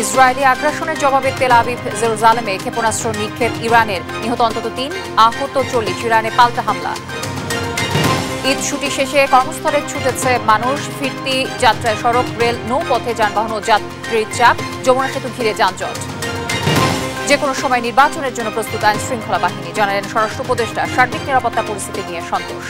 Israeli আগ্রাসনের জবাবে Tel Aviv জেরুজালেমে ক্ষেপণাস্ত্র নিক্ষেপ ইরানের, নিহত অন্তত ৩, আহত ৪০। ইরানে পাল্টা হামলা। ঈদ ছুটি শেষে কর্মস্থলে ছুটেছে মানুষ, ফিরতি যাত্রায় সড়ক, রেল, নৌপথে যানবাহন ও যাত্রীর চাপ, যমুনা সেতু ঘিরে যানজট। যে কোনো সময় নির্বাচনের জন্য প্রস্তুত আইন শৃঙ্খলা বাহিনী, জানালেন স্বরাষ্ট্র উপদেষ্টা। সার্বিক নিরাপত্তা পরিস্থিতি নিয়ে সন্তোষ।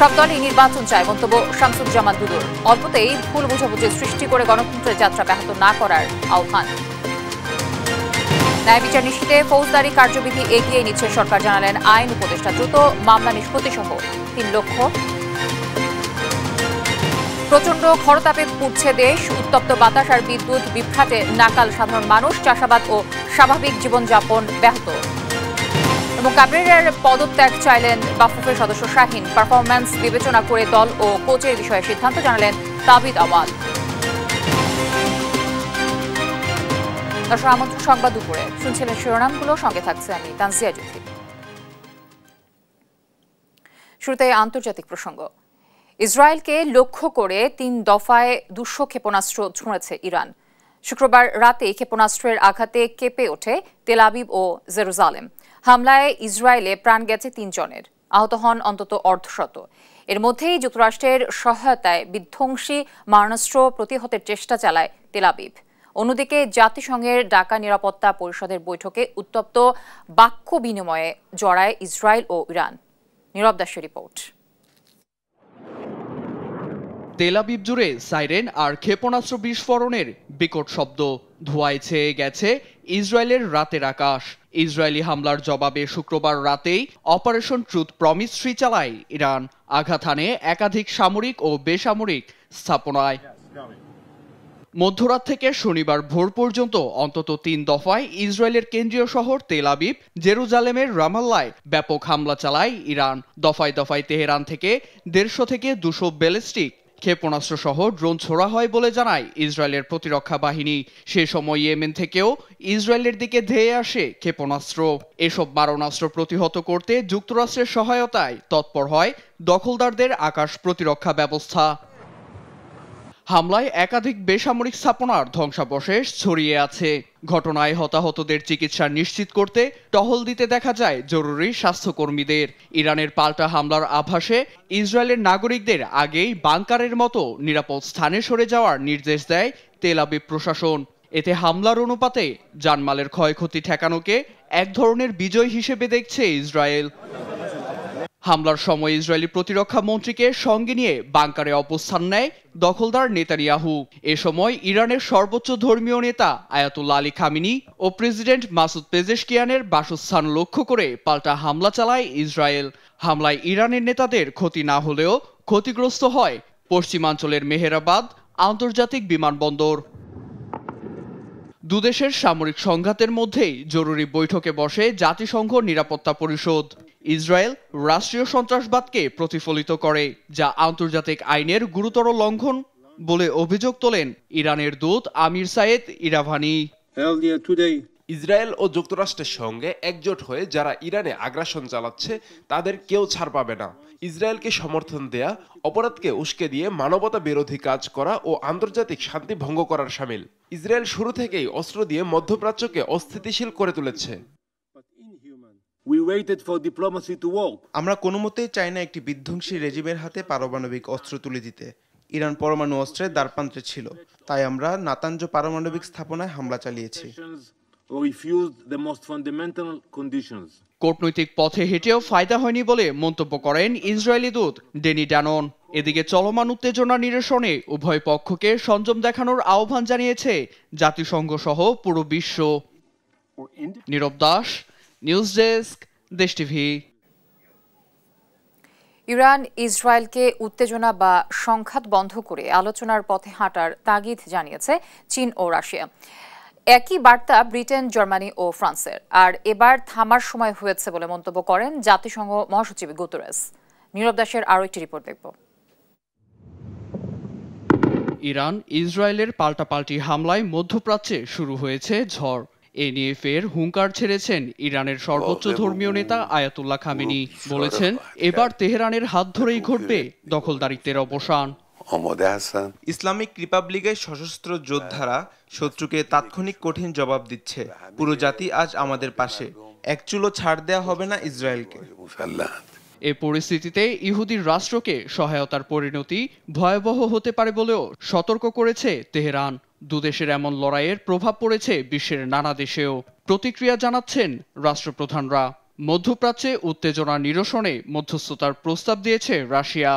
সব দলই নির্বাচন চায়, মন্তব্য শামসুজ্জামান দুদুর। অল্পতেই ভুল বোঝাবুঝি সৃষ্টি করে গণতন্ত্রের যাত্রা ব্যাহত না করার আহ্বান। ন্যায় বিচার নিশ্চিতে ফৌজদারি কার্যবিধি এগিয়ে নিচ্ছে সরকার, জানালেন আইন উপদেষ্টা। দ্রুত মামলা নিষ্পত্তি সহ ৩ লক্ষ। প্রচণ্ড খরতাপে পুড়ছে দেশ, উত্তপ্ত বাতাস আর বিদ্যুৎ বিভ্রাটে নাকাল সাধারণ মানুষ, চাষাবাদ ও স্বাভাবিক জীবনযাপন ব্যাহত। এবং কাবরেরার পদত্যাগ চাইলেন বাফুফের সদস্য শাহীন। পারফরম্যান্স বিবেচনা করে দল ও কোচের বিষয়ে সিদ্ধান্ত, জানালেন তাবিদ আওয়াল। দর্শক, আমন্ত্রণ সংবাদ দুপুরে শুনছিলেন শিরোনামগুলো, সঙ্গে থাকছে আমি তানজিয়া জুথি। শুরুতে আন্তর্জাতিক প্রসঙ্গ। ইসরায়েলকে লক্ষ্য করে ৩ দফায় ২০০ ক্ষেপণাস্ত্র ছুঁড়েছে ইরান। শুক্রবার রাতে ক্ষেপণাস্ত্রের আঘাতে কেঁপে ওঠে তেল আবিব ও জেরুজালেম। হামলায় ইসরায়েলে প্রাণ গেছে ৩ জনের, আহত হন অন্তত অর্ধশত। এর মধ্যেই যুক্তরাষ্ট্রের সহায়তায় বিধ্বংসী মারণাস্ত্র প্রতিহতের চেষ্টা চালায় তেল আবিব। অন্যদিকে জাতিসংঘের ঢাকা নিরাপত্তা পরিষদের বৈঠকে উত্তপ্ত বাক্য বিনিময়ে জড়ায় ইসরায়েল ও ইরান। নীরব দাসের রিপোর্ট। তেল আবিব জুড়ে সাইরেন আর ক্ষেপণাস্ত্র বিস্ফোরণের বিকট শব্দ, ধোঁয়ায় ছেয়ে গেছে ইসরায়েলের রাতের আকাশ। ইসরায়েলি হামলার জবাবে শুক্রবার রাতেই অপারেশন ট্রুথ প্রমিস 3 চালায় ইরান। আঘাত হানে একাধিক সামরিক ও বেসামরিক স্থাপনায়। মধ্যরাত থেকে শনিবার ভোর পর্যন্ত অন্তত ৩ দফায় ইসরায়েলের কেন্দ্রীয় শহর তেল আবিব, জেরুজালেমের রামাল্লায় ব্যাপক হামলা চালায় ইরান। দফায় দফায় তেহরান থেকে ১৫০ থেকে ২০০ ব্যালিস্টিক ক্ষেপণাস্ত্র সহ ড্রোন ছোড়া হয় বলে জানায় ইসরায়েলের প্রতিরক্ষা বাহিনী। সে সময় ইয়েমেন থেকেও ইসরায়েলের দিকে ধেয়ে আসে ক্ষেপণাস্ত্র। এসব মারণাস্ত্র প্রতিহত করতে যুক্তরাষ্ট্রের সহায়তায় তৎপর হয় দখলদারদের আকাশ প্রতিরক্ষা ব্যবস্থা। হামলায় একাধিক বেসামরিক স্থাপনার ধ্বংসাবশেষ ছড়িয়ে আছে। ঘটনায় হতাহতদের চিকিৎসা নিশ্চিত করতে টহল দিতে দেখা যায় জরুরি স্বাস্থ্যকর্মীদের। ইরানের পাল্টা হামলার আভাসে ইসরায়েলের নাগরিকদের আগেই বাংকারের মতো নিরাপদ স্থানে সরে যাওয়ার নির্দেশ দেয় তেল আবিব প্রশাসন। এতে হামলার অনুপাতে জানমালের ক্ষয়ক্ষতি ঠেকানোকে এক ধরনের বিজয় হিসেবে দেখছে ইসরায়েল। হামলার সময় ইসরায়েলি প্রতিরক্ষা মন্ত্রীকে সঙ্গে নিয়ে বাংকারে অবস্থান নেয় দখলদার নেতানিয়াহু। এ সময় ইরানের সর্বোচ্চ ধর্মীয় নেতা আয়াতুল্লাহ আলী খামিনি ও প্রেসিডেন্ট মাসুদ পেজেশকিয়ানের বাসস্থান লক্ষ্য করে পাল্টা হামলা চালায় ইসরায়েল। হামলায় ইরানের নেতাদের ক্ষতি না হলেও ক্ষতিগ্রস্ত হয় পশ্চিমাঞ্চলের মেহেরাবাদ আন্তর্জাতিক বিমানবন্দর। দুদেশের সামরিক সংঘাতের মধ্যেই জরুরি বৈঠকে বসে জাতিসংঘ নিরাপত্তা পরিষদ। ইসরায়েল রাষ্ট্রীয় সন্ত্রাসবাদকে প্রতিফলিত করে, যা আন্তর্জাতিক আইনের গুরুতর লঙ্ঘন বলে অভিযোগ তোলেন ইরানের দূত আমির সায়েদ ইরাভানি। ইসরায়েল ও যুক্তরাষ্ট্রের সঙ্গে একজোট হয়ে যারা ইরানে আগ্রাসন চালাচ্ছে তাদের কেউ ছাড় পাবে না। ইসরায়েলকে সমর্থন দেয়া, অপরাধকে উস্কে দিয়ে মানবতা বিরোধী কাজ করা ও আন্তর্জাতিক শান্তি ভঙ্গ করার শামিল। ইসরায়েল শুরু থেকেই অস্ত্র দিয়ে মধ্যপ্রাচ্যকে অস্থিতিশীল করে তুলেছে। আমরা কোনোমতেই চাই না একটি বিধ্বংসী রেজিমের হাতে পারমাণবিক অস্ত্র তুলে দিতে। ইরান পরমাণু অস্ত্রের দ্বারপ্রান্তে ছিল, তাই আমরা নাতাঞ্জ পারমাণবিক স্থাপনায় হামলা চালিয়েছি। কূটনৈতিক পথে হেঁটেও ফায়দা হয়নি বলে মন্তব্য করেন ইসরায়েলি দূত ডেনি ড্যানন। এদিকে চলমান উত্তেজনা নিরসনে উভয় পক্ষকে সংযম দেখানোর আহ্বান জানিয়েছে জাতিসংঘ সহ পুরো বিশ্ব। নীরব দাস, নিউজ ডেস্ক, দেশ টিভি। ইরান ইসরায়েলকে উত্তেজনা বা সংঘাত বন্ধ করে আলোচনার পথে হাঁটার তাগিদ জানিয়েছে চীন ও রাশিয়া। একই বার্তা ব্রিটেন, জার্মানি ও ফ্রান্সের। আর এবার থামার সময় হয়েছে বলে মন্তব্য করেন জাতিসংঘ মহাসচিব গুতেরেস। নীরব দাসের আরও একটি রিপোর্ট দেখব। ইরান ইসরায়েলের পাল্টাপাল্টি হামলায় মধ্যপ্রাচ্যে শুরু হয়েছে ঝড়। এ নিয়ে ফের হুঙ্কার ছেড়েছেন ইরানের সর্বোচ্চ ধর্মীয় নেতা আয়াতুল্লাহ খামেনি। বলেছেন, এবার তেহরানের হাত ধরেই ঘটবে দখলদারিত্বের অবসান। ইসলামিক রিপাবলিকের সশস্ত্র যোদ্ধারা শত্রুকে তাৎক্ষণিক কঠিন জবাব দিচ্ছে। পুরো জাতি আজ আমাদের পাশে, এক চুলো ছাড় দেয়া হবে না ইসরায়েলকে। এ পরিস্থিতিতে ইহুদি রাষ্ট্রকে সহায়তার পরিণতি ভয়াবহ হতে পারে বলেও সতর্ক করেছে তেহরান। দুদেশের এমন লড়াইয়ের প্রভাব পড়েছে বিশ্বের নানা দেশেও। প্রতিক্রিয়া জানাচ্ছেন রাষ্ট্রপ্রধানরা। মধ্যপ্রাচ্যে উত্তেজনা নিরসনে মধ্যস্থতার প্রস্তাব দিয়েছে রাশিয়া।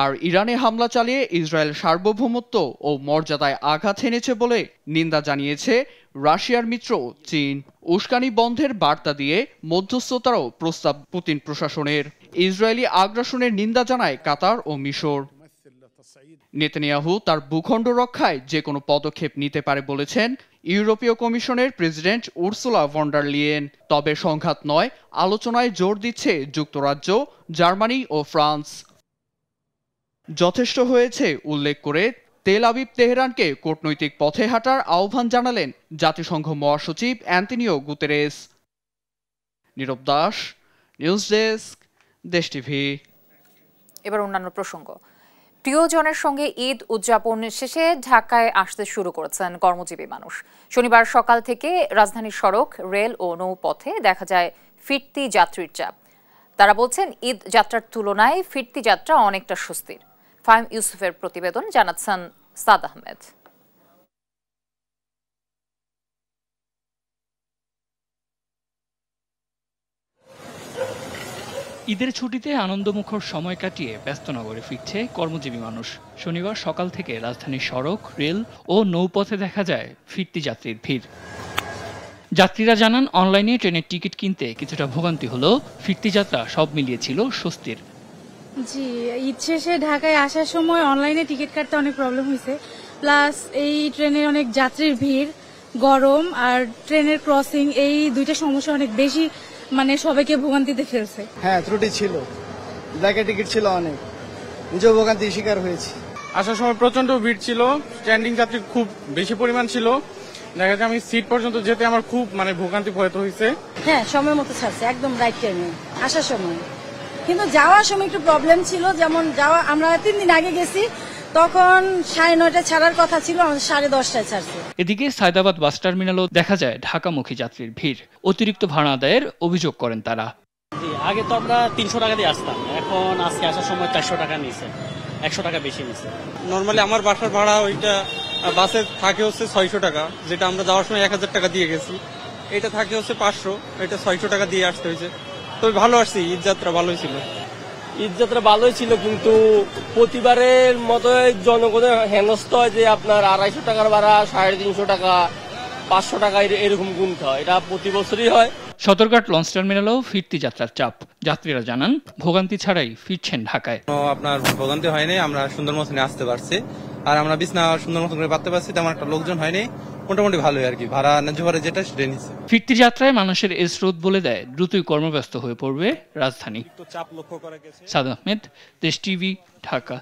আর ইরানে হামলা চালিয়ে ইসরায়েল সার্বভৌমত্ব ও মর্যাদায় আঘাত হেনেছে বলে নিন্দা জানিয়েছে রাশিয়ার মিত্র চীন। উস্কানি বন্ধের বার্তা দিয়ে মধ্যস্থতারও প্রস্তাব পুতিন প্রশাসনের। ইসরায়েলি আগ্রাসনের নিন্দা জানায় কাতার ও মিশর। নেতানিয়াহু তার ভূখণ্ড রক্ষায় যে কোনো পদক্ষেপ নিতে পারে বলেছেন ইউরোপীয় কমিশনের president Ursula von der Leyen. তবে সংঘাত নয়, আলোচনায় জোর দিচ্ছে যুক্তরাজ্য, জার্মানি ও ফ্রান্স। যথেষ্ট হয়েছে উল্লেখ করে তেল আবিব তেহরানকে কূটনৈতিক পথে হাঁটার আহ্বান জানালেন জাতিসংঘ মহাসচিব অ্যান্তনিও গুতেরেস। নীরব দাস, নিউজ ডেস্ক, দেশ টিভি। এবার অন্যান্য প্রসঙ্গ। প্রিয়জনের সঙ্গে ঈদ উদযাপন শেষে ঢাকায় আসতে শুরু করেছেন কর্মজীবী মানুষ। শনিবার সকাল থেকে রাজধানীর সড়ক, রেল ও নৌপথে দেখা যায় ফিরতি যাত্রীর চাপ। তারা বলছেন ঈদ যাত্রার তুলনায় ফিরতি যাত্রা অনেকটা স্বস্তির। ফাহিম ইউসুফের প্রতিবেদন, জানাচ্ছেন সাদ আহমেদ। ঈদের ছুটিতে আনন্দমুখর সময় কাটিয়ে ব্যস্ত নগরে ফিরছে কর্মজীবী মানুষ। শনিবার সকাল থেকে রাজধানীর সড়ক, রেল ও নৌপথে দেখা যায় ফিরতি যাত্রীর ভিড়। যাত্রীরা জানান, অনলাইনে ট্রেনের টিকিট কিনতে কিছুটা ভোগান্তি হলেও ফিরতি যাত্রা সব মিলিয়ে ছিল স্বস্তির। জি, ঈদ শেষে ঢাকায় আসার সময় অনলাইনে টিকিট কাটতে অনেক প্রবলেম হয়েছে। প্লাস এই ট্রেনে অনেক যাত্রীর ভিড়, গরম আর ট্রেনের ক্রসিং, এই দুইটা সমস্যা অনেক বেশি সবাইকে ভোগান্তিতে ফেলছে। হ্যাঁ, ত্রুটি ছিল, ব্ল্যাকের টিকিট ছিল অনেক, নিজেও ভোগান্তির শিকার হয়েছি। আসার সময় প্রচন্ড ভিড় ছিল, স্ট্যান্ডিং যাত্রী খুব বেশি পরিমাণ ছিল। দেখা যায় আমি সিট পর্যন্ত যেতে আমার খুব ভোগান্তি হয়তো হয়েছে। হ্যাঁ, সময় মতো ছাড়ছে, একদম রাইট টাইমে আসার সময়। কিন্তু যাওয়ার সময় একটু প্রবলেম ছিল, যেমন আমরা 3 দিন আগে গেছি, তখন 9:30 ছাড়ার কথা ছিল, 10:30 ছাড়ছে। এদিকে সায়দাবাদ বাস টার্মিনালও দেখা যায় ঢাকামুখী যাত্রীর ভিড়। অতিরিক্ত ভাড়া আদায়ের অভিযোগ করেন তারা। আগে তো আমরা 300 টাকা দিয়ে আসতাম, এখন আজকে আসার সময় 400 টাকা নিয়েছে, 100 টাকা বেশি নিয়েছে। নর্মালি আমার বাসার ভাড়া ওইটা বাসে থাকে হচ্ছে 600 টাকা, যেটা আমরা যাওয়ার সময় 1000 টাকা দিয়ে গেছি। এটা থাকে হচ্ছে 500, এটা 600 টাকা দিয়ে আসতে হয়েছে। তবে ভালো আসছি, ঈদ যাত্রা ভালোই ছিল। ঈদ যাত্রা ভালোই ছিল, কিন্তু প্রতিবারের মতো জনগণের হেনস্থ হয় যে আপনার 250 টাকার ভাড়া 350 টাকা, 500 টাকা এরকম গুনতে হয়। এটা প্রতি বছরই হয়। সদরঘাট লঞ্চ টার্মিনালেও ফিরতি যাত্রার চাপ। যাত্রীরা জানান, ভোগান্তি ছাড়াই ফিরছেন ঢাকায়। আপনার ভোগান্তি হয়নি, আমরা সুন্দর মতনে আসতে পারছি, আর আমরা বিছনা সুন্দর মতন করে পাততে পারছি, তেমন একটা লোকজন হয়নি, মোটামুটি ভালোই আর কি। ভাড়া ন্যায্য ভাড়া যেটা সেটা নিচ্ছে। ফিরতি যাত্রায় মানুষের এই স্রোত বলে দেয় দ্রুতই কর্মব্যস্ত হয়ে পড়বে রাজধানী। সাদ আহমেদ, দেশ টিভি, ঢাকা।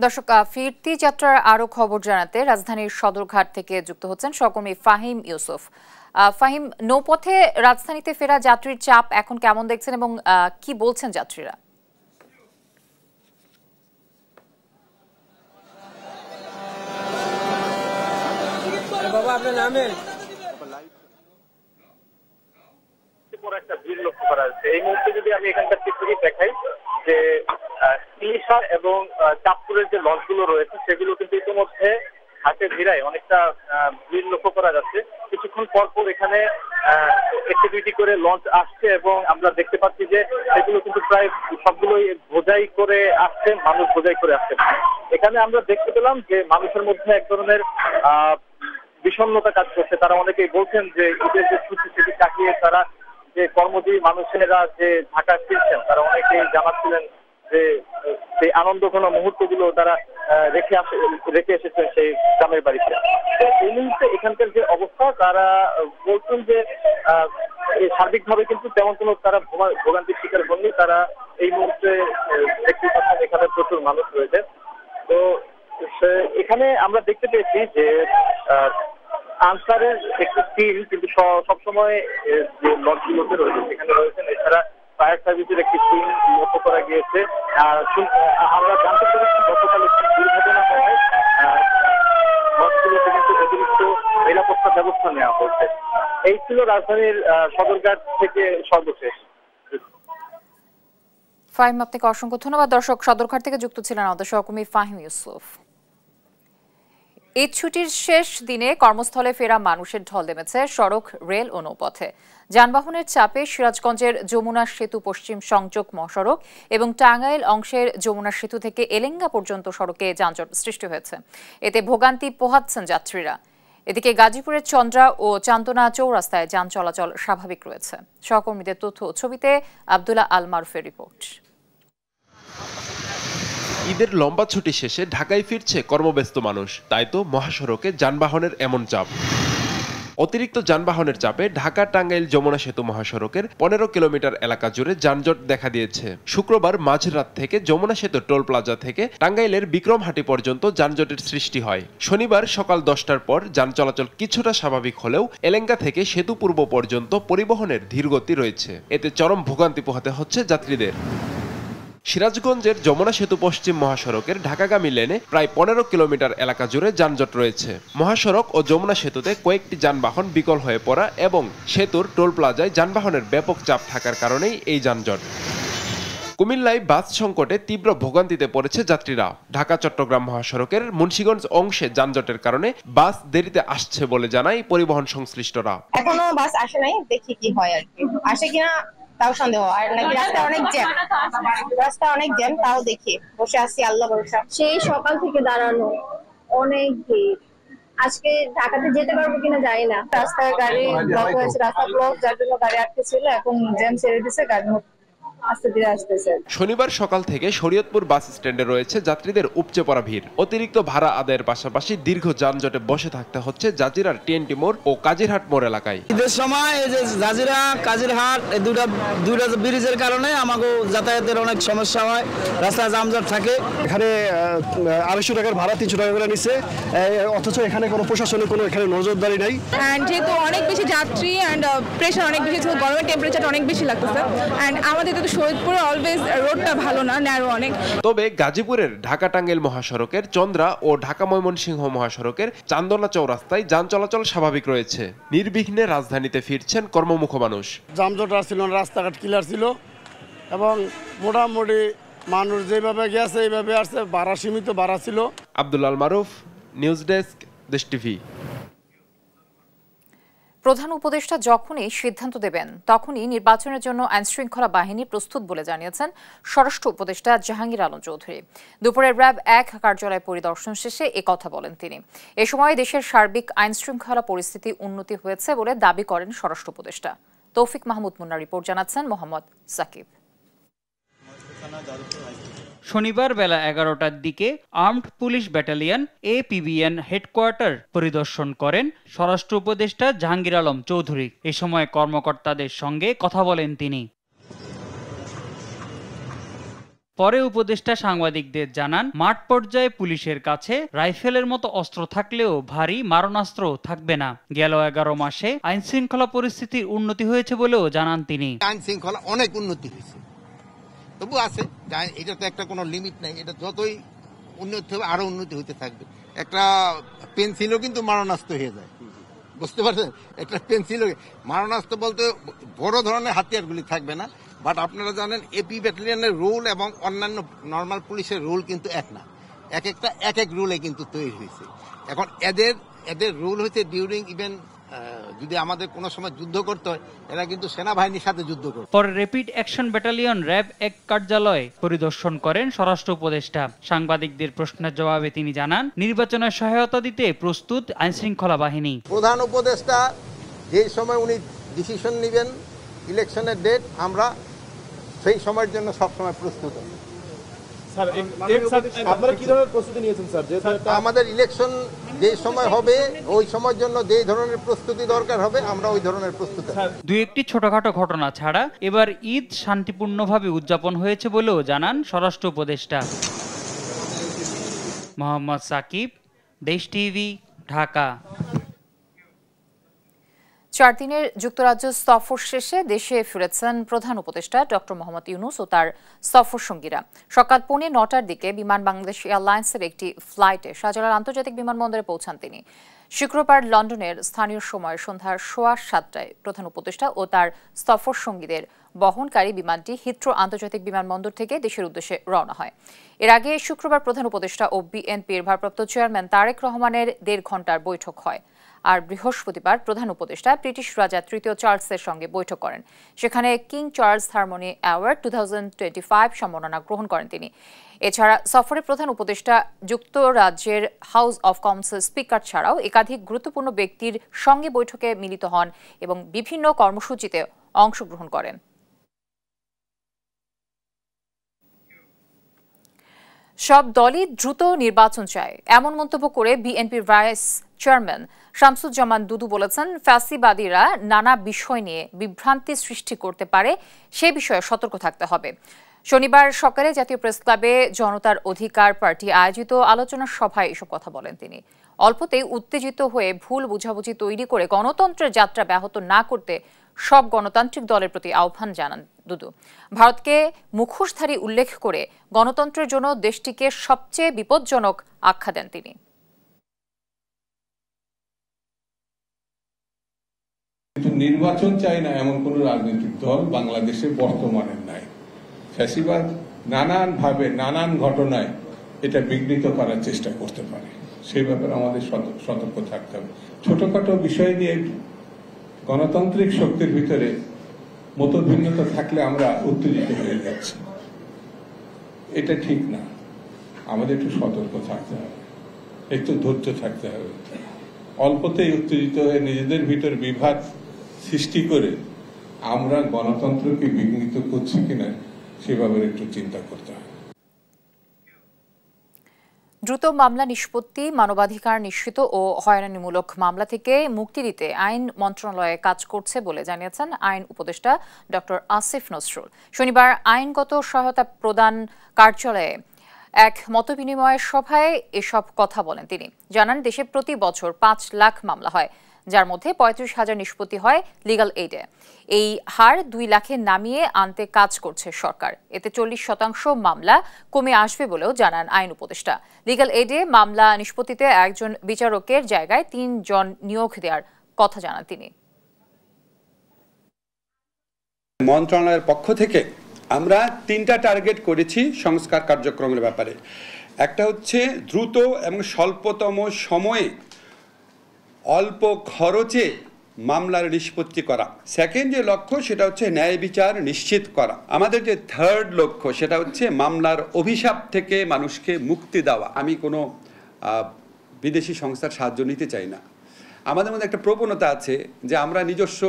দর্শক, ফিরতি যাত্রার আরো খবর জানাতে রাজধানীর সদরঘাট থেকে যুক্ত হচ্ছেন সহকর্মী ফাহিম ইউসুফ। ফাহিম, নৌপথে রাজধানীতে ফেরা যাত্রীর চাপ এখন কেমন দেখছেন এবং কি বলছেন যাত্রীরা? বাবা, আপনার নামে একটা ভিড় লক্ষ্য করা যাচ্ছে এই মুহূর্তে। যদি আমি এখানকার চিত্রটি দেখাই, যে ইলিশা এবং চাঁদপুরের যে লঞ্চগুলো রয়েছে সেগুলো কিন্তু ইতিমধ্যে ঘাটে ভিড়ায় অনেকটা ভিড় লক্ষ্য করা যাচ্ছে। কিছুক্ষণ পর এখানে 1-2টি করে লঞ্চ আসছে এবং আমরা দেখতে পাচ্ছি যে সেগুলো কিন্তু প্রায় সবগুলোই বোঝাই করে আসছে, মানুষ বোঝাই করে আসছে। এখানে আমরা দেখতে পেলাম যে মানুষের মধ্যে এক ধরনের বিষণ্ণতা কাজ করছে। তারা অনেকেই বলছেন যে ঈদের যে ছুটি সেটি কাটিয়ে তারা যে কর্মজীবী মানুষেরা যে ঢাকায় ফিরছেন, তারা অনেকেই জানাচ্ছিলেন যে সেই আনন্দঘন মুহূর্তগুলো তারা রেখে এসেছেন সেই গ্রামের বাড়িতে। এই মুহূর্তে এখানকার যে অবস্থা, তারা বলছেন যে সার্বিকভাবে কিন্তু তেমন কোনো তারা ভোগান্তির শিকার হননি। তারা এই মুহূর্তে দেখতে পাচ্ছেন এখানে প্রচুর মানুষ রয়েছে। তো এখানে আমরা দেখতে পেয়েছি যে আনসারের একটি টিম কিন্তু সবসময় যে লঞ্চগুলোতে রয়েছে সেখানে রয়েছেন। এছাড়া ফায়ার সার্ভিসের একটি টিম লক্ষ্য করা গিয়েছে। আমরা জানতে পেরেছি গতকাল একটি দুর্ঘটনা হয়, লঞ্চগুলোতে কিন্তু অতিরিক্ত নিরাপত্তা ব্যবস্থা নেওয়া হয়েছে। এই ছিল রাজধানীর সদরঘাট থেকে সর্বশেষ। ফাহিম, আপনাকে অসংখ্য ধন্যবাদ। দর্শক, সদরঘাট থেকে যুক্ত ছিলেন আমাদের সহকর্মী ফাহিম ইউসুফ। ঈদ ছুটির শেষ দিনে কর্মস্থলে ফেরা মানুষের ঢল নেমেছে সড়ক, রেল ও নৌপথে। যানবাহনের চাপে সিরাজগঞ্জের যমুনা সেতু পশ্চিম সংযোগ মহাসড়ক এবং টাঙ্গাইল অংশের যমুনা সেতু থেকে এলেঙ্গা পর্যন্ত সড়কে যানজট সৃষ্টি হয়েছে। এতে ভোগান্তি পোহাচ্ছেন যাত্রীরা। এদিকে গাজীপুরের চন্দ্রা ও চান্দনা চৌরাস্তায় যান চলাচল স্বাভাবিক রয়েছে। সহকর্মীদের তথ্য ছবিতে আব্দুল্লাহ আল মারুফের রিপোর্ট। ঈদের লম্বা ছুটি শেষে ঢাকায় ফিরছে কর্মব্যস্ত মানুষ, তাই তো মহাসড়কে যানবাহনের এমন চাপ। অতিরিক্ত যানবাহনের চাপে ঢাকা টাঙ্গাইল যমুনা সেতু মহাসড়কের 15 কিলোমিটার এলাকা জুড়ে যানজট দেখা দিয়েছে। শুক্রবার মাঝরাত থেকে যমুনা সেতু টোল প্লাজা থেকে টাঙ্গাইলের বিক্রমহাটি পর্যন্ত যানজটের সৃষ্টি হয়। শনিবার সকাল 10টার পর যান চলাচল কিছুটা স্বাভাবিক হলেও এলেঙ্গা থেকে সেতু পূর্ব পর্যন্ত পরিবহনের ধীরগতি রয়েছে। এতে চরম ভোগান্তি পোহাতে হচ্ছে যাত্রীদের। সিরাজগঞ্জের যমুনা সেতু পশ্চিম মহাসড়কের ঢাকাগামী লেনে প্রায় 15 কিলোমিটার এলাকা জুড়ে যানজট রয়েছে। মহাসড়ক ও যমুনা সেতুতে কয়েকটি যানবাহন বিকল হয়ে পড়া এবং সেতুর টোল প্লাজায় যানবাহনের ব্যাপক চাপ থাকার কারণেই এই যানজট। কুমিল্লায় বাস সংকটে তীব্র ভোগান্তিতে পড়েছে যাত্রীরা। ঢাকা চট্টগ্রাম মহাসড়কের মুন্সিগঞ্জ অংশে যানজটের কারণে বাস দেরিতে আসছে বলে জানায় পরিবহন সংশ্লিষ্টরা। এখনো বাস আসে নাই, দেখি কি হয় আর কি, আসে কিনা তাও সন্দেহ। আর নাকি রাস্তা অনেক জ্যাম, তাও দেখি বসে আছি আল্লাহ ভরসা। সেই সকাল থেকে দাঁড়ানো, অনেক ভিড়। আজকে ঢাকাতে যেতে পারবো কিনা জানি না। রাস্তায় গাড়ি ব্লক হয়েছে, রাস্তা ব্লক, যার জন্য গাড়ি আটকে ছিল, এখন জ্যাম ছেড়ে দিছে, গাড়ি আস্তে ধীরে আসতেছে। শনিবার সকাল থেকে শরীয়তপুর বাস স্ট্যান্ডে রয়েছে যাত্রীদের উপচে পড়া ভিড়। অতিরিক্ত ভাড়া আদায়ের পাশাপাশি দীর্ঘ যানজটে বসে থাকতে হচ্ছে জাজিরার টিএনটি মোড় ও কাজিরহাট মোড় এলাকায়। ঈদের সময় এই যে জাজিরা কাজিরহাট এই দুইটা ব্রিজের কারণে আমাকে যাতায়াতের অনেক সমস্যা হয়, রাস্তায় যানজট থাকে। এখানে 250 টাকার ভাড়া 300 টাকা করে নিচ্ছে, অথচ এখানে কোনো প্রশাসনের কোনো এখানে নজরদারি নাই। যেহেতু অনেক বেশি যাত্রী অ্যান্ড প্রেশার অনেক বেশি, গরমের টেম্পারেচার অনেক বেশি লাগতেছে। অ্যান্ড আমাদের তো শহীদপুরে অলওয়েজ রোডটা ভালো না, ন্যারো অনেক। তবে গাজীপুরের ঢাকা টাঙ্গাইল মহাসড়কের চন্দ্রা ও ঢাকা ময়মনসিংহ মহাসড়কের চান্দনা চৌরাস্তায় যান চলাচল স্বাভাবিক রয়েছে। নির্বিঘ্নে রাজধানীতে ফিরছেন কর্মমুখ মানুষ। যানজট ছিল না, রাস্তাঘাট ক্লিয়ার ছিল এবং মোটামুটি মানুষ যেভাবে গেছে এইভাবে আসছে, ভাড়া সীমিত ভাড়া ছিল। আব্দুল্লাহ আল মারুফ, নিউজ ডেস্ক, দেশ টিভি। প্রধান উপদেষ্টা যখনই সিদ্ধান্ত দেবেন তখনই নির্বাচনের জন্য আইনশৃঙ্খলা বাহিনী প্রস্তুত বলে জানিয়েছেন স্বরাষ্ট্র উপদেষ্টা জাহাঙ্গীর আলম চৌধুরী। দুপুরে র্যাব 1 কার্যালয় পরিদর্শন শেষে কথা বলেন তিনি। এ সময় দেশের সার্বিক আইনশৃঙ্খলা পরিস্থিতি উন্নতি হয়েছে বলে দাবি করেন স্বরাষ্ট্র উপদেষ্টা। তৌফিক মাহমুদ মুন্নার রিপোর্ট, জানাচ্ছেন মোহাম্মদ সাকিব। শনিবার বেলা 11টার দিকে armed police battalion APBN headquarter পরিদর্শন করেন স্বরাষ্ট্র উপদেষ্টা জাহাঙ্গীর আলম চৌধুরী। এ সময় কর্মকর্তাদের সঙ্গে কথা বলেন তিনি। পরে উপদেষ্টা সাংবাদিকদের জানান, মাঠ পর্যায়ে পুলিশের কাছে রাইফেলের মতো অস্ত্র থাকলেও ভারী মারণাস্ত্র থাকবে না। গেল 11 মাসে আইন শৃঙ্খলা পরিস্থিতির উন্নতি হয়েছে বলেও জানান তিনি। আইন শৃঙ্খলা অনেক উন্নতি হয়েছে, তবু আছে, এটা তো একটা কোনো লিমিট নাই। এটা যতই উন্নতি হবে আরো উন্নতি হতে থাকবে। একটা পেন্সিলও কিন্তু মারণাস্ত্র হয়ে যায়, বুঝতে পারছেন? একটা পেন্সিল মারণাস্ত্র বলতে বড় ধরনের হাতিয়ারগুলি থাকবে না। বাট আপনারা জানেন AP ব্যাটালিয়নের রুল এবং অন্যান্য নর্মাল পুলিশের রুল কিন্তু এক না, একটা এক রুলে কিন্তু তৈরি হয়েছে। এখন এদের রুল হয়েছে ডিউরিং ইভেন যদি আমাদের কোনো সময় যুদ্ধ করতে হয়, এরা কিন্তু সেনাবাহিনীর সাথে যুদ্ধ করে। পরে র্যাপিড অ্যাকশন ব্যাটালিয়ন র্যাব 1 কার্যালয় পরিদর্শন করেন স্বরাষ্ট্র উপদেষ্টা। সাংবাদিকদের প্রশ্নের জবাবে তিনি জানান, নির্বাচনের সহায়তা দিতে প্রস্তুত আইনশৃঙ্খলা বাহিনী। প্রধান উপদেষ্টা যে সময় উনি ডিসিশন নেবেন ইলেকশনের ডেট, আমরা সেই সময়ের জন্য সবসময় প্রস্তুত। আমাদের ইলেকশন যে সময় হবে ওই সময়ের জন্য যে ধরনের প্রস্তুতি দরকার হবে আমরা ওই ধরনের প্রস্তুতি। দুই একটি ছোটখাটো ঘটনা ছাড়া এবার ঈদ শান্তিপূর্ণভাবে উদযাপন হয়েছে বলেও জানান স্বরাষ্ট্র উপদেষ্টা। মোহাম্মদ সাকিব, দেশ টিভি, ঢাকা। 4 দিনের যুক্তরাজ্য সফর শেষে দেশে ফিরেছেন প্রধান উপদেষ্টা ডক্টর মোহাম্মদ ইউনূস ও তার সফর সঙ্গীরা। সকাল 9:45টার দিকে বিমান বাংলাদেশ এয়ারলাইন্সের একটি ফ্লাইটে শাহজালাল আন্তর্জাতিক বিমানবন্দরে পৌঁছান তিনি। শুক্রবার লন্ডনের স্থানীয় সময় সন্ধ্যা 7:15টায় প্রধান উপদেষ্টা ও তার সফর সঙ্গীদের বহনকারী বিমানটি হিথ্রো আন্তর্জাতিক বিমানবন্দর থেকে দেশের উদ্দেশ্যে রওনা হয়। এর আগে শুক্রবার প্রধান উপদেষ্টা ও বিএনপির ভারপ্রাপ্ত চেয়ারম্যান তারেক রহমানের 1.5 ঘণ্টার বৈঠক হয়। আর বৃহস্পতিবার প্রধান উপদেষ্টা ব্রিটিশ রাজা তৃতীয় চার্লসের সঙ্গে বৈঠক করেন। সেখানে কিং চার্লস হারমোনি অ্যাওয়ার্ড 2025 সম্মাননা গ্রহণ করেন তিনি। এছাড়া সফরে প্রধান উপদেষ্টা যুক্তরাজ্যের হাউস অব কমন্সের স্পিকার ছাড়াও একাধিক গুরুত্বপূর্ণ ব্যক্তির সঙ্গে বৈঠকে মিলিত হন এবং বিভিন্ন কর্মসূচিতে অংশগ্রহণ করেন। সব দলই দ্রুত নির্বাচন চায় এমন মন্তব্য করে বিএনপির ভাইস চেয়ারম্যান শামসুজ্জামান দুদু বলেছেন, ফ্যাসিবাদীরা নানা বিষয় নিয়ে বিভ্রান্তি সৃষ্টি করতে পারে, সে বিষয়ে সতর্ক থাকতে হবে। শনিবার সকালে জাতীয় প্রেস ক্লাবে জনতার অধিকার পার্টি আয়োজিত আলোচনা সভায় এসব কথা বলেন তিনি। অল্পতেই উত্তেজিত হয়ে ভুল বুঝাবুঝি তৈরি করে গণতন্ত্রের যাত্রা ব্যাহত না করতে সব গণতান্ত্রিক দলের প্রতি আহ্বান জানান দুদু। ভারতকে মুখোশধারী উল্লেখ করে গণতন্ত্রের জন্য দেশটিকে সবচেয়ে বিপজ্জনক আখ্যা দেন তিনি। নির্বাচন চাই না এমন কোন রাজনৈতিক দল বাংলাদেশে বর্তমানে নাই। ফ্যাসিবাদ নানান ভাবে নানান ঘটনায় এটা বিঘ্নিত করার চেষ্টা করতে পারে, সেই ব্যাপারে আমাদের সতর্ক থাকতে হবে। ছোটখাটো বিষয় নিয়ে গণতান্ত্রিক শক্তির ভিতরে মতভিন্নতা থাকলে আমরা উত্তেজিত হয়ে যাচ্ছি, এটা ঠিক না। আমাদের একটু সতর্ক থাকতে হবে, একটু ধৈর্য থাকতে হবে। অল্পতেই উত্তেজিত হয়ে নিজেদের ভিতর বিভাদ সৃষ্টি করে আমরা গণতন্ত্রকে বিঘ্নিত করছি কিনা সে ব্যাপারে একটু চিন্তা করতে হবে। দ্রুত মামলা নিষ্পত্তি, মানবাধিকার নিশ্চিত ও হয়রানিমূলক মামলা থেকে মুক্তি দিতে আইন মন্ত্রণালয়ে কাজ করছে বলে জানিয়েছেন আইন উপদেষ্টা ডক্টর আসিফ নজরুল। শনিবার আইনগত সহায়তা প্রদান কার্যালয়ে এক মতবিনিময় সভায় এসব কথা বলেন তিনি। জানান, দেশে প্রতি বছর 5 লাখ মামলা হয়, যার মধ্যে 35,000 নিষ্পত্তি হয় লিগ্যাল এইডে। এই হার 2 লাখে নামিয়ে আনতে কাজ করছে সরকার। এতে 40% মামলা কমে আসবে বলেও জানান আইন উপদেষ্টা। লিগ্যাল এইডে মামলা নিষ্পত্তিতে একজন বিচারকের জায়গায় 3 জন নিয়োগ দেওয়ার কথা জানান তিনি। মন্ত্রণালয়ের পক্ষ থেকে আমরা 3টা টার্গেট করেছি সংস্কার কার্যক্রমের ব্যাপারে। একটা হচ্ছে দ্রুত এবং স্বল্পতম সময়ে অল্প খরচে মামলার নিষ্পত্তি করা। সেকেন্ড যে লক্ষ্য সেটা হচ্ছে ন্যায় বিচার নিশ্চিত করা। আমাদের যে থার্ড লক্ষ্য সেটা হচ্ছে মামলার অভিশাপ থেকে মানুষকে মুক্তি দেওয়া। আমি কোনো বিদেশি সংস্থার সাহায্য নিতে চাই না। আমাদের মধ্যে একটা প্রবণতা আছে যে আমরা নিজস্ব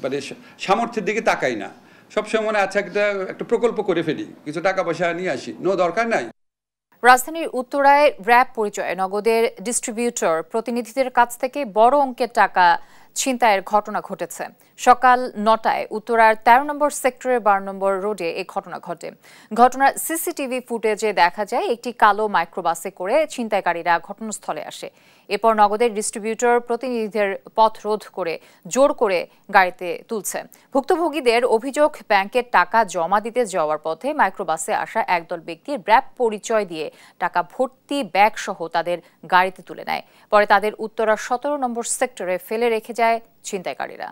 মানে সামর্থ্যের দিকে তাকাই না, সবসময় মনে আছে একটা প্রকল্প করে ফেলি, কিছু টাকা পয়সা নিয়ে আসি, দরকার নাই। রাজধানীর উত্তরায় র্যাব পরিচয়ে নগদের ডিস্ট্রিবিউটর প্রতিনিধিদের কাছ থেকে বড় অঙ্কের টাকা ছিনতাইয়ের ঘটনা ঘটেছে। সকাল 9টায় উত্তরার 13 নম্বর সেক্টরের 12 নম্বর রোডে এই ঘটনা ঘটে। ঘটনার সিসিটিভি ফুটেজে দেখা যায় একটি কালো মাইক্রোবাসে করে ছিনতাইকারীরা ঘটনাস্থলে আসে। এরপর নগদের ডিস্ট্রিবিউটর প্রতিনিধিদের পথ রোধ করে জোর করে গাড়িতে তুলছে। ভুক্তভোগীদের অভিযোগ, ব্যাংকের টাকা জমা দিতে যাওয়ার পথে মাইক্রোবাসে আসা একদল ব্যক্তির র্যাব পরিচয় দিয়ে টাকা ভর্তি ব্যাগ সহ তাদের গাড়িতে তুলে নেয়। পরে তাদের উত্তরার 17 নম্বর সেক্টরে ফেলে রেখে যায় ছিনতাইকারীরা।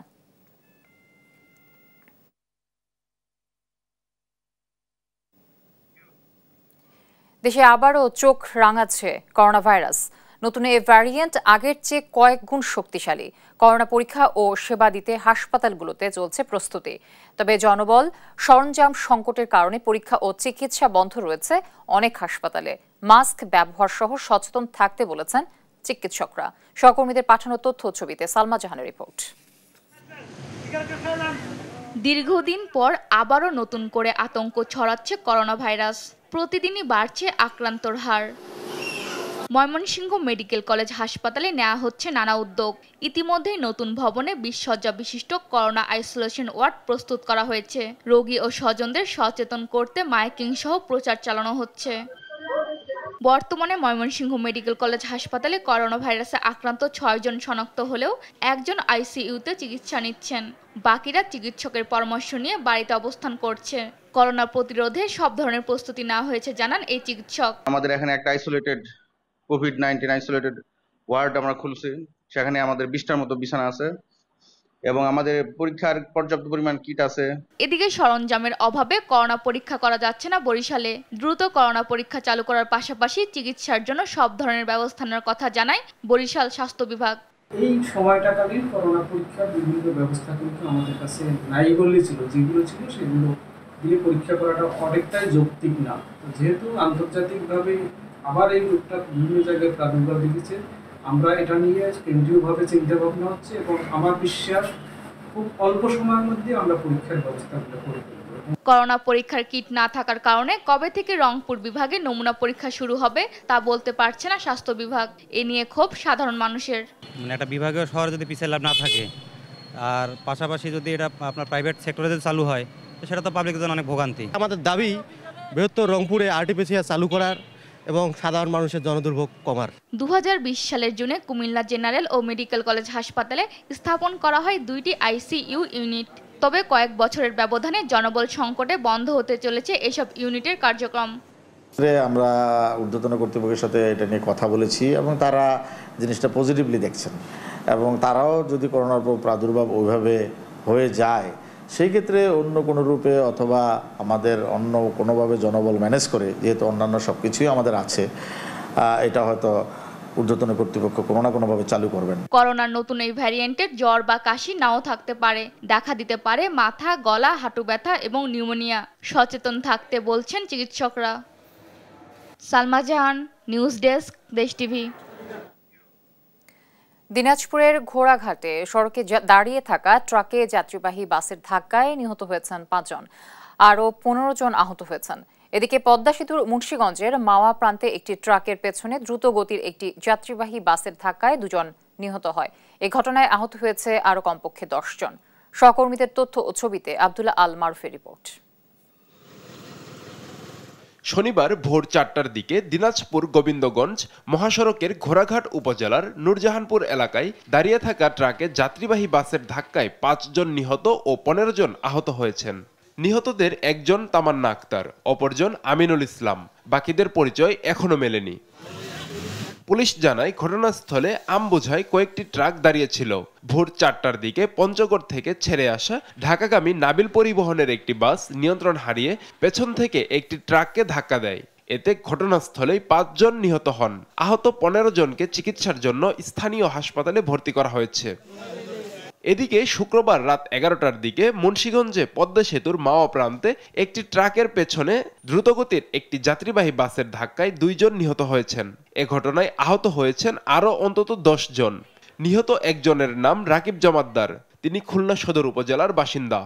দেশে আবারও চোখ রাঙাচ্ছে করোনা ভাইরাস। নতুন এই ভ্যারিয়েন্ট আগের চেয়ে কয়েক গুণ শক্তিশালী। করোনা পরীক্ষা ও সেবা দিতে হাসপাতালগুলোতে চলছে প্রস্তুতি। তবে জনবল সরঞ্জাম সংকটের কারণে পরীক্ষা ও চিকিৎসা বন্ধ রয়েছে অনেক হাসপাতালে। মাস্ক ব্যবহার সহ সচেতন থাকতে বলেছেন চিকিৎসকরা। সহকর্মীদের পাঠানো তথ্য ছবিতে সালমা জাহানের রিপোর্ট। দীর্ঘদিন পর আবারও নতুন করে আতঙ্ক ছড়াচ্ছে করোনা ভাইরাস। প্রতিদিনই বাড়ছে আক্রান্তর হার। ময়মনসিংহ মেডিকেল কলেজ হাসপাতালে নেওয়া হচ্ছে নানা উদ্যোগ। ইতিমধ্যেই নতুন ভবনে 20 শয্যা বিশিষ্ট করোনা আইসোলেশন ওয়ার্ড প্রস্তুত করা হয়েছে। রোগী ও স্বজনদের সচেতন করতে মাইকিং সহ প্রচার চালানো হচ্ছে। বর্তমানে ময়মনসিংহ মেডিকেল কলেজ হাসপাতালে করোনা ভাইরাসে আক্রান্ত 6 জন শনাক্ত হলেও একজন আইসিইউতে চিকিৎসা নিচ্ছেন। বাকিরা চিকিৎসকের পরামর্শ নিয়ে বাড়িতে অবস্থান করছে। করোনা প্রতিরোধে সব ধরনের প্রস্তুতি নেওয়া হয়েছে জানান এই চিকিৎসক। আমাদের এখানে একটা আইসোলেটেড কোভিড-19 আইসোলেটেড ওয়ার্ড আমরা খুলছি, সেখানে আমাদের 20টার মতো বিছানা আছে এবং আমাদের পরীক্ষার পর্যাপ্ত পরিমাণ কিট আছে। এদিকে সরঞ্জামের অভাবে করোনা পরীক্ষা করা যাচ্ছে না বরিশালে। দ্রুত করোনা পরীক্ষা চালু করার পাশাপাশি চিকিৎসার জন্য সব ধরনের ব্যবস্থা নেওয়ার কথা জানায় বরিশাল স্বাস্থ্য বিভাগ। এই সময়টাকালীন করোনা পরীক্ষার বিভিন্ন ব্যবস্থা কিন্তু আমাদের কাছে নাই বললেই ছিল, যেগুলো ছিল সেগুলো দিয়ে পরীক্ষা করাটা অনেকটাই যৌক্তিক না। যেহেতু আন্তর্জাতিকভাবে আবার এই রোগটা বিভিন্ন জায়গায় প্রাদুর্ভাব দেখেছে, আমরা এটা নিয়ে কেন্দ্রীয়ভাবে চিন্তা ভাবনা হচ্ছে এবং আমার বিশ্বাস খুব অল্প সময়ের মধ্যে আমরা পরীক্ষার ব্যবস্থাগুলো করে ফেলব। করোনা পরীক্ষার কিট না থাকার কারণে কবে থেকে রংপুর বিভাগে নমুনা পরীক্ষা শুরু হবে তা বলতে পারছে না স্বাস্থ্য বিভাগ। এ নিয়ে ক্ষোভ সাধারণ মানুষের। মানে একটা বিভাগীয় শহরে যদি পিছিয়ে লাভ না থাকে আর পাশাপাশি যদি এটা আপনার প্রাইভেট সেক্টরে যদি চালু হয় তো সেটা তো পাবলিকের জন্য অনেক ভোগান্তি। আমাদের দাবি বৃহত্তর রংপুরে আরটিপিসিআর চালু করার এবং সাধারণ মানুষের জনদুর্ভোগ কমার। 2020 সালের জুনে কুমিল্লা জেনারেল ও মেডিকেল কলেজ হাসপাতালে স্থাপন করা হয় 2টি আইসিইউ ইউনিট। তবে কয়েক বছরের ব্যবধানে জনবল সংকটে বন্ধ হতে চলেছে এসব ইউনিটের কার্যক্রম। আমরা ঊর্ধ্বতন কর্তৃপক্ষের সাথে এটা নিয়ে কথা বলেছি এবং তারা জিনিসটা পজিটিভলি দেখছেন এবং তারাও যদি করোনার প্রাদুর্ভাব ওইভাবে হয়ে যায় সেই ক্ষেত্রে অন্য কোনো রূপে অথবা আমাদের অন্য কোনোভাবে জনবল ম্যানেজ করে, যেহেতু অন্যান্য সব কিছুই আমাদের আছে, এটা হয়তো ঊর্ধ্বতন কর্তৃপক্ষ কোনো না কোনোভাবে চালু করবেন। করোনার নতুন এই ভ্যারিয়েন্টের জ্বর বা কাশি নাও থাকতে পারে, দেখা দিতে পারে মাথা, গলা, হাঁটু ব্যথা এবং নিউমোনিয়া। সচেতন থাকতে বলছেন চিকিৎসকরা। সালমা জাহান, নিউজ ডেস্ক, দেশ টিভি। দিনাজপুরের ঘোড়াঘাটে সড়কে দাঁড়িয়ে থাকা ট্রাকে যাত্রীবাহী বাসের ধাক্কায় নিহত হয়েছেন 5 জন, আরও 15 জন আহত হয়েছেন। এদিকে পদ্মা সেতুর মুন্সিগঞ্জের মাওয়া প্রান্তে একটি ট্রাকের পেছনে দ্রুত গতির একটি যাত্রীবাহী বাসের ধাক্কায় 2 জন নিহত হয়। এই ঘটনায় আহত হয়েছে আরও কমপক্ষে 10 জন। সহকর্মীদের তথ্য ও ছবিতে আব্দুল্লাহ আল মারুফের রিপোর্ট। শনিবার ভোর 4টার দিকে দিনাজপুর গোবিন্দগঞ্জ মহাসড়কের ঘোড়াঘাট উপজেলার নূরজাহানপুর এলাকায় দাঁড়িয়ে থাকা ট্রাকে যাত্রীবাহী বাসের ধাক্কায় 5 জন নিহত ও 15 জন আহত হয়েছেন। নিহতদের একজন তামান্না আক্তার, অপরজন আমিনুল ইসলাম। বাকিদের পরিচয় এখনো মেলেনি। পুলিশ জানায় ঘটনাস্থলে আমবোঝাই কয়েকটি ট্রাক দাঁড়িয়েছিল। ভোর 4টার দিকে পঞ্চগড় থেকে ছেড়ে আসা ঢাকাগামী নাবিল পরিবহনের একটি বাস নিয়ন্ত্রণ হারিয়ে পেছন থেকে একটি ট্রাককে ধাক্কা দেয়। এতে ঘটনাস্থলেই 5 জন নিহত হন। আহত 15 জনকে চিকিৎসার জন্য স্থানীয় হাসপাতালে ভর্তি করা হয়েছে। এদিকে শুক্রবার রাত 11টার দিকে মুন্সিগঞ্জে পদ্মা সেতুর মাওয়া প্রান্তে একটি ট্রাকের পেছনে দ্রুতগতির একটি যাত্রীবাহী বাসের ধাক্কায় 2 জন নিহত হয়েছেন। এ ঘটনায় আহত হয়েছেন আরও অন্তত 10 জন। নিহত একজনের নাম রাকিব জমাদ্দার, তিনি খুলনা সদর উপজেলার বাসিন্দা।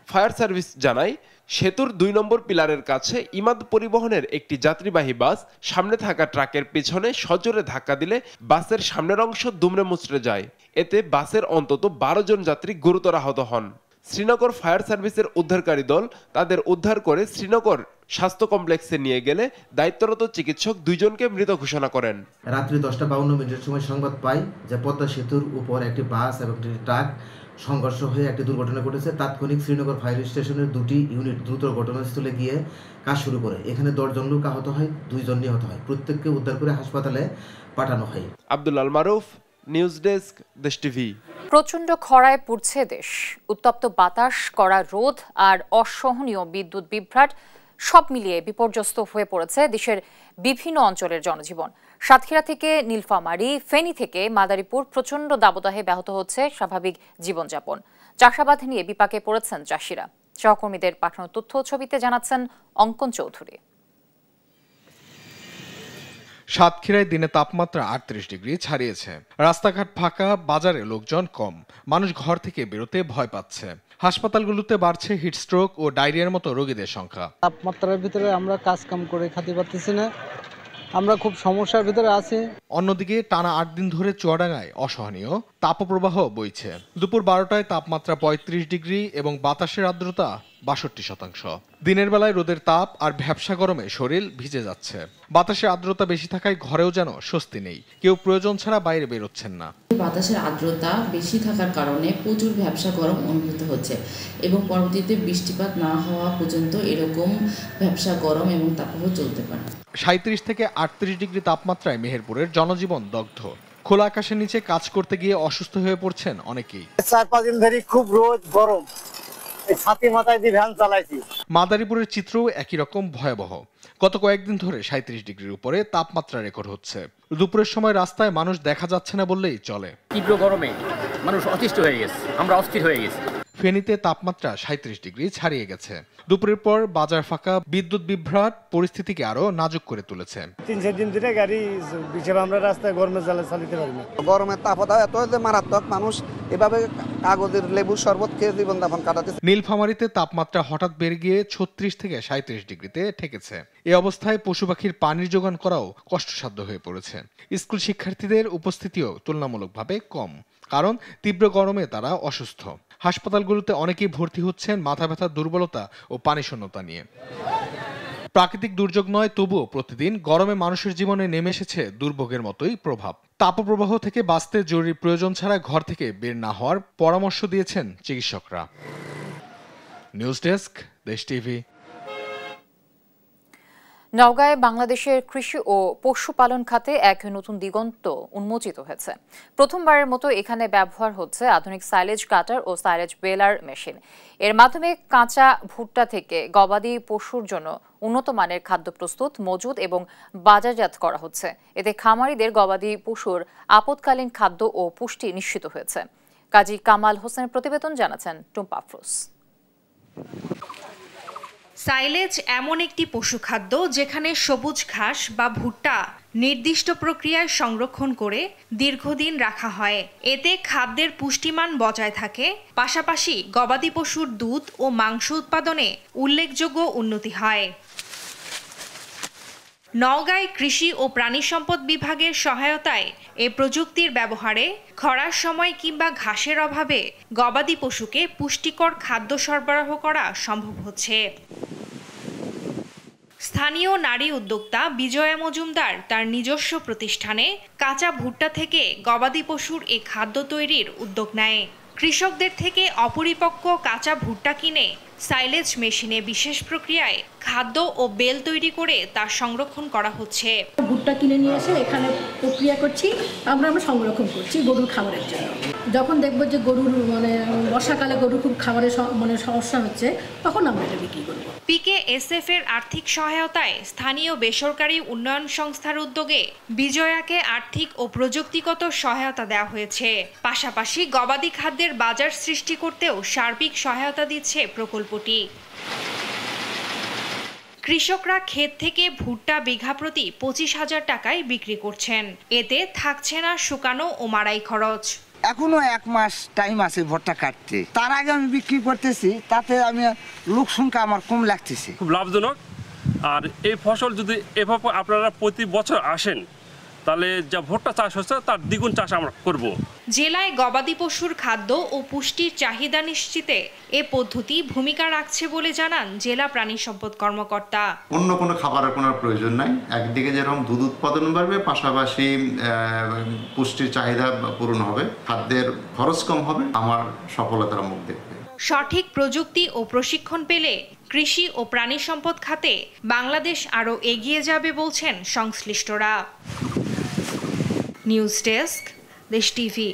ফায়ার সার্ভিস জানায় সেতুর 2 নম্বর পিলারের কাছে ইমাদ পরিবহনের একটি যাত্রীবাহী বাস সামনে থাকা ট্রাকের পেছনে সজোরে ধাক্কা দিলে বাসের সামনের অংশ দুমড়ে মুচড়ে যায়। এতে বাসের অন্তত 12 জন যাত্রী গুরুতর আহত হন। শ্রীনগর ফায়ার সার্ভিসের উদ্ধারকারী দল তাদের উদ্ধার করে শ্রীনগর স্বাস্থ্য কমপ্লেক্সে নিয়ে গেলে দায়িত্বরত চিকিৎসক 2 জনকে মৃত ঘোষণা করেন। রাত্রি 10:52 সময় সংবাদ পাই যে পদ্মা সেতুর উপর একটি বাস এবং একটি ট্রাক সংঘর্ষ হয়ে একটি দুর্ঘটনা ঘটেছে। তাৎক্ষণিক শ্রীনগর ফায়ার স্টেশনের 2টি ইউনিট দ্রুত ঘটনাস্থলে গিয়ে কাজ শুরু করে। এখানে 10 জন লোক আহত হয়, 2 জন নিহত হয়। প্রত্যেককে উদ্ধার করে হাসপাতালে পাঠানো হয়। আব্দুল আল মারুফ, নিউজ ডেস্ক, দেশ টিভি। প্রচণ্ড খরায় পুড়ছে দেশ। উত্তপ্ত বাতাস, কড়া রোদ আর অসহনীয় বিদ্যুৎ বিভ্রাট সব মিলিয়ে বিপর্যস্ত হয়ে পড়েছে দেশের বিভিন্ন অঞ্চলের জনজীবন। সাতক্ষীরা থেকে নীলফামারী, ফেনী থেকে মাদারীপুর প্রচণ্ড দাবদাহে ব্যাহত হচ্ছে স্বাভাবিক জীবনযাপন। চাষাবাদ নিয়ে বিপাকে পড়েছেন চাষিরা। সহকর্মীদের পাঠানো তথ্য ছবিতে জানাচ্ছেন অঙ্কন চৌধুরী। সাতক্ষীরায় দিনে তাপমাত্রা 38 ডিগ্রি ছাড়িয়েছে। রাস্তাঘাট ফাঁকা, বাজারে লোকজন কম। মানুষ ঘর থেকে বেরোতে ভয় পাচ্ছে। হাসপাতালগুলোতে বাড়ছে হিটস্ট্রোক ও ডায়রিয়ার মতো রোগীদের সংখ্যা। তাপমাত্রার ভিতরে আমরা কাজ কাম করে খেতে পারতেছি না, আমরা খুব সমস্যার ভিতরে আছি। অন্যদিকে টানা 8 দিন ধরে চুয়াডাঙ্গায় অসহনীয় তাপপ্রবাহ বইছে। দুপুর 12টায় তাপমাত্রা 35 ডিগ্রি এবং বাতাসের আর্দ্রতা 62%। দিনের বেলায় রোদের তাপ আর ভ্যাপসা গরমে শরীর ভিজে যাচ্ছে। বাতাসে আর্দ্রতা বেশি থাকায় ঘরেও যেন স্বস্তি নেই, কেউ প্রয়োজন ছাড়া বাইরে বেরোচ্ছেন না। বাতাসের আর্দ্রতা বেশি থাকার কারণে প্রচুর ভ্যাপসা গরম অনুভূত হচ্ছে এবং পরবর্তীতে বৃষ্টিপাত না হওয়া পর্যন্ত এরকম ভ্যাপসা গরম এবং তাপপ্রবাহ চলতে পারে। 37 থেকে 38 ডিগ্রি তাপমাত্রায় মেহেরপুরের জনজীবন দগ্ধ। খোলা আকাশের নিচে কাজ করতে গিয়ে অসুস্থ হয়ে পড়ছেন অনেকেই। 4-5 দিন ধরে খুব রোদ গরম, এই ছাতি মাথায় দিয়ে ভ্যান চালাইছি। মাদারীপুরের চিত্রও একই রকম ভয়াবহ। গত কয়েকদিন ধরে 37 ডিগ্রির উপরে তাপমাত্রা রেকর্ড হচ্ছে। দুপুরের সময় রাস্তায় মানুষ দেখা যাচ্ছে না বললেই চলে। তীব্র গরমে মানুষ অতিষ্ঠ হয়ে গেছে, আমরা অস্থির হয়ে গেছি। ফেনীতে তাপমাত্রা 37 ডিগ্রি ছাড়িয়ে গেছে। দুপুরের পর বাজার ফাঁকা, বিদ্যুৎ বিভ্রাট পরিস্থিতিকে আরো নাজুক করে তুলেছে। 3-4 দিন ধরে গাড়ি হিসেবে আমরা রাস্তায় গরমে চালাতে পারি না। গরমের তাপদাহ এত মারাত্মক, মানুষ এভাবে কাগজের লেবুর শরবত খেয়ে জীবনযাপন কাটাতে। নীলফামারীতে তাপমাত্রা হঠাৎ বেড়ে গিয়ে 36 থেকে 37 ডিগ্রিতে ঠেকেছে। এই অবস্থায় পশু পাখির পানির যোগান করাও কষ্টসাধ্য হয়ে পড়েছে। স্কুল শিক্ষার্থীদের উপস্থিতিও তুলনামূলকভাবে কম, কারণ তীব্র গরমে তারা অসুস্থ। হাসপাতালগুলোতে অনেকেই ভর্তি হচ্ছেন মাথা ব্যথা, দুর্বলতা ও পানিশূন্যতা নিয়ে। প্রাকৃতিক দুর্যোগ নয়, তবুও প্রতিদিন গরমে মানুষের জীবনে নেমে এসেছে দুর্ভোগের মতোই প্রভাব। তাপপ্রবাহ থেকে বাঁচতে জরুরি প্রয়োজন ছাড়া ঘর থেকে বের না হওয়ার পরামর্শ দিয়েছেন চিকিৎসকরা। নিউজ ডেস্ক, দেশ টিভি। নওগাঁয় বাংলাদেশের কৃষি ও পশুপালন খাতে এক নতুন দিগন্ত উন্মোচিত হয়েছে। প্রথমবারের মতো এখানে ব্যবহার হচ্ছে আধুনিক সাইলেজ কাটার ও সাইলেজ বেলার মেশিন। এর মাধ্যমে কাঁচা ভুট্টা থেকে গবাদি পশুর জন্য উন্নত মানের খাদ্য প্রস্তুত, মজুদ এবং বাজারজাত করা হচ্ছে। এতে খামারিদের গবাদি পশুর আপৎকালীন খাদ্য ও পুষ্টি নিশ্চিত হয়েছে। কাজী কামাল হোসেনের প্রতিবেদন, জানাচ্ছেন টুম্পা আফরোজ। সাইলেজ এমন একটি পশু খাদ্য যেখানে সবুজ ঘাস বা ভুট্টা নির্দিষ্ট প্রক্রিয়ায় সংরক্ষণ করে দীর্ঘদিন রাখা হয়। এতে খাদ্যের পুষ্টিমান বজায় থাকে, পাশাপাশি গবাদি পশুর দুধ ও মাংস উৎপাদনে উল্লেখযোগ্য উন্নতি হয়। নওগাঁয় কৃষি ও প্রাণী সম্পদ বিভাগের সহায়তায় এ প্রযুক্তির ব্যবহারে খরার সময় কিংবা ঘাসের অভাবে গবাদি পশুকে পুষ্টিকর খাদ্য সরবরাহ করা সম্ভব হচ্ছে। স্থানীয় নারী উদ্যোক্তা বিজয়া মজুমদার তার নিজস্ব প্রতিষ্ঠানে কাঁচা ভুট্টা থেকে গবাদি পশুর এ খাদ্য তৈরির উদ্যোগ নেয়। কৃষকদের থেকে অপরিপক্ক কাঁচা ভুট্টা কিনে সাইলেজ মেশিনে বিশেষ প্রক্রিয়ায় খাদ্য ও বেল তৈরি করে তা সংরক্ষণ করা হচ্ছে। ভুট্টা কিনে নিয়ে এসে এখানে প্রক্রিয়া করছি, আমরা সংরক্ষণ করছি গরুর খাবারের জন্য। যখন দেখবো যে গরুর বর্ষাকালে গরুর খুব খাবারের সমস্যা হচ্ছে, তখন আমরা এটা বিক্রি করব। PKSF এর আর্থিক সহায়তায় স্থানীয় বেসরকারি উন্নয়ন সংস্থার উদ্যোগে বিজয়াকে আর্থিক ও প্রযুক্তিগত সহায়তা দেওয়া হয়েছে। পাশাপাশি গবাদি খাদ্যের বাজার সৃষ্টি করতেও সার্বিক সহায়তা দিচ্ছে প্রকল্পটি। কৃষকরা ক্ষেত থেকে ভুট্টা বিঘা প্রতি 25,000 টাকায় বিক্রি করছেন। এতে থাকছে না শুকানো ও মাড়াই খরচ। এখনো 1 মাস টাইম আছে ভুট্টা কাটতে, তার আগে আমি বিক্রি করতেছি, তাতে আমি লোক সংখ্যা আমার কম লাগতেছে। খুব লাভজনক। আর এই ফসল যদি এভাবে আপনারা প্রতি বছর আসেন, তাহলে যা ভুট্টা চাষ হচ্ছে তার দ্বিগুণ চাষ আমরা করব। জেলায় গবাদি পশুর খাদ্য ও পুষ্টির চাহিদা নিশ্চিতে এ পদ্ধতি ভূমিকা রাখছে বলে জানান জেলা প্রাণী সম্পদ কর্মকর্তা। অন্য কোনো খাবারের কোনো প্রয়োজন নাই। একদিকে যেরকম দুধ উৎপাদন বাড়বে, পাশাপাশি পুষ্টির চাহিদা পূরণ হবে, খাদ্যের খরচ কম হবে, আমার সফলতার মুখ দেখবে। সঠিক প্রযুক্তি ও প্রশিক্ষণ পেলে কৃষি ও প্রাণী সম্পদ খাতে বাংলাদেশ আরও এগিয়ে যাবে বলছেন সংশ্লিষ্টরা। নিউজ ডেস্ক, দেশ টিভি।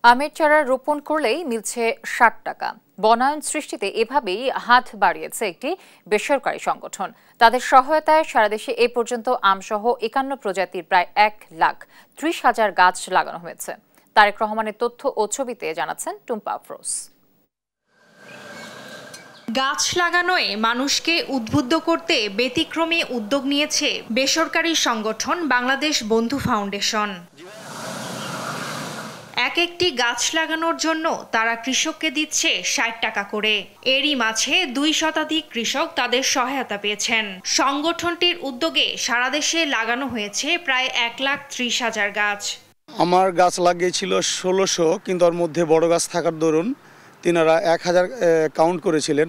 আমের চারা রোপণ করলেই মিলছে 60 টাকা। বনায়ন সৃষ্টিতে এভাবেই হাত বাড়িয়েছে একটি বেসরকারি সংগঠন। তাদের সহায়তায় সারা দেশে এ পর্যন্ত আমসহ 51 প্রজাতির প্রায় 1,30,000 গাছ লাগানো হয়েছে। তারেক রহমানের তথ্য ও ছবিতে, জানাচ্ছেন টুম্পা আফরোজ। গাছ লাগানোয় মানুষকে উদ্বুদ্ধ করতে ব্যতিক্রমী উদ্যোগ নিয়েছে বেসরকারি সংগঠন বাংলাদেশ বন্ধু ফাউন্ডেশন। একটি গাছ লাগানোর জন্য তারা কৃষককে দিচ্ছে 60 টাকা করে। এরই মাঝে 2 শতাধিক কৃষক তাদের সহায়তা পেয়েছেন। সংগঠনটির উদ্যোগে সারা দেশে লাগানো হয়েছে প্রায় 1,30,000 গাছ। আমার গাছ লাগিয়েছিল 1600, কিন্তু ওর মধ্যে বড় গাছ থাকার দরুন তিনারা 1000 কাউন্ট করেছিলেন।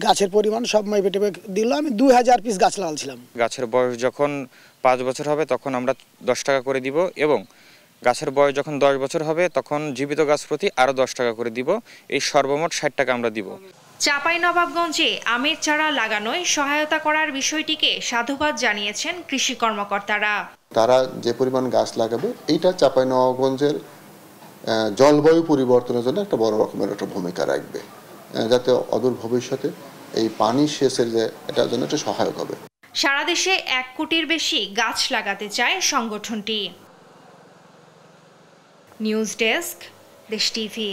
গাছের পরিমাণ সব মেপে টেপে দিল। আমি 2000 পিস গাছ লাগাচ্ছিলাম। গাছের বয়স যখন 5 বছর হবে তখন আমরা 10 টাকা করে দিব, এবং গাছের বয়স যখন 10 বছর হবে তখন জীবিত গাছ প্রতি আরও 10 টাকা করে দিব। এই সর্বমোট 60 টাকা আমরা দিব। চাঁপাইনবাবগঞ্জে আমের চারা লাগানোয় সহায়তা করার বিষয়টিকে সাধুবাদ জানিয়েছেন কৃষি কর্মকর্তারা। তারা যে পরিমাণ গাছ লাগাবে এইটা চাঁপাইনবাবগঞ্জের জলবায়ু পরিবর্তনের জন্য একটা বড় রকমের একটা ভূমিকা রাখবে, যাতে অদূর ভবিষ্যতে এই পানি সেচের যে এটার জন্য একটা সহায়ক হবে। সারা দেশে 1 কোটির বেশি গাছ লাগাতে চায় সংগঠনটি। নিউজ ডেস্ক, দেশ টিভি।